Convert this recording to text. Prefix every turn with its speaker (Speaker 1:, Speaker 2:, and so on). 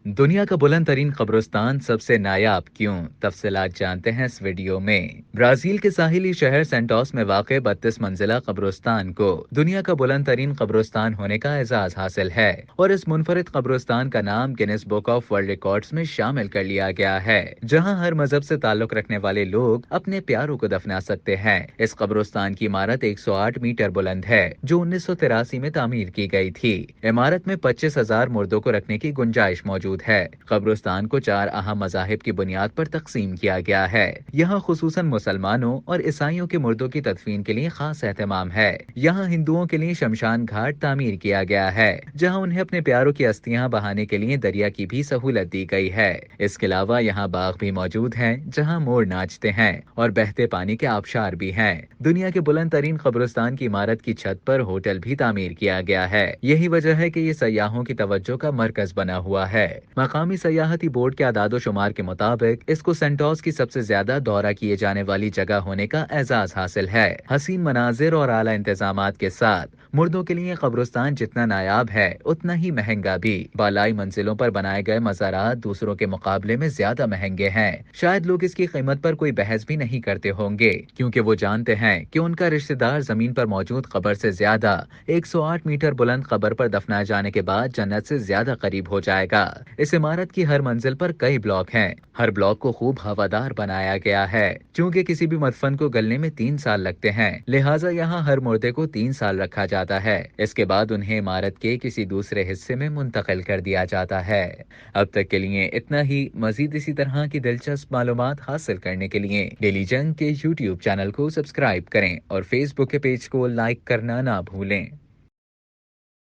Speaker 1: दुनिया का बुलंद तरीन कब्रिस्तान सबसे नायाब क्यों? तफसीलात जानते हैं इस वीडियो में। ब्राजील के साहिली शहर सेंटोस में वाक़ 32 मंजिला कब्रिस्तान को दुनिया का बुलंद तरीन कब्रिस्तान होने का एजाज हासिल है और इस मुनफरिद कब्रिस्तान का नाम Guinness book of world records में शामिल कर लिया गया है, जहां हर मजहब से ताल्लुक रखने वाले लोग अपने प्यारों को दफना सकते हैं। इस कब्रिस्तान की इमारत 108 मीटर बुलंद है, जो 1983 में तामीर की गई थी। इमारत में 25,000 मुर्दों को रखने की गुंजाइश मौजूद है। कब्रिस्तान को 4 अहम मज़ाहिब की बुनियाद पर तकसीम किया गया है। यहाँ खुसूसन मुसलमानों और ईसाइयों के मुर्दों की तदफीन के लिए खास एहतमाम है। यहाँ हिंदुओं के लिए शमशान घाट तामीर किया गया है, जहाँ उन्हें अपने प्यारों की अस्थियां बहाने के लिए दरिया की भी सहूलत दी गई है। इसके अलावा यहाँ बाग भी मौजूद हैं, जहाँ मोर नाचते हैं और बहते पानी के आबशार भी हैं। दुनिया के बुलंद तरीन कब्रिस्तान की इमारत की छत पर होटल भी तामीर किया गया है। यही वजह है कि ये सयाहों की तवज्जो का मरकज बना हुआ है। मकामी सयाहती बोर्ड के आदादो शुमार के मुताबिक इसको सेंटोस की सबसे ज्यादा दौरा किए जाने वाली जगह होने का एजाज हासिल है। हसीन मनाजिर और आला इंतजामात के साथ मुर्दों के लिए कब्रिस्तान जितना नायाब है, उतना ही महंगा भी। बालाई मंजिलों पर बनाए गए मज़ारात दूसरों के मुकाबले में ज्यादा महंगे हैं। शायद लोग इसकी कीमत पर कोई बहस भी नहीं करते होंगे, क्योंकि वो जानते हैं कि उनका रिश्तेदार जमीन पर मौजूद कब्र से ज्यादा 108 मीटर बुलंद कब्र पर दफनाए जाने के बाद जन्नत से ज्यादा करीब हो जाएगा। इस इमारत की हर मंजिल पर कई ब्लॉक हैं। हर ब्लॉक को खूब हवादार बनाया गया है। क्योंकि किसी भी मदफन को गलने में 3 साल लगते हैं, लिहाजा यहाँ हर मुर्दे को 3 साल रखा जाता है। इसके बाद उन्हें इमारत के किसी दूसरे हिस्से में मुंतकिल कर दिया जाता है। अब तक के लिए इतना ही। मजीद इसी तरह की दिलचस्प मालूमात हासिल करने के लिए डेली जंग के YouTube चैनल को सब्सक्राइब करें और फेसबुक के पेज को लाइक करना ना भूलें।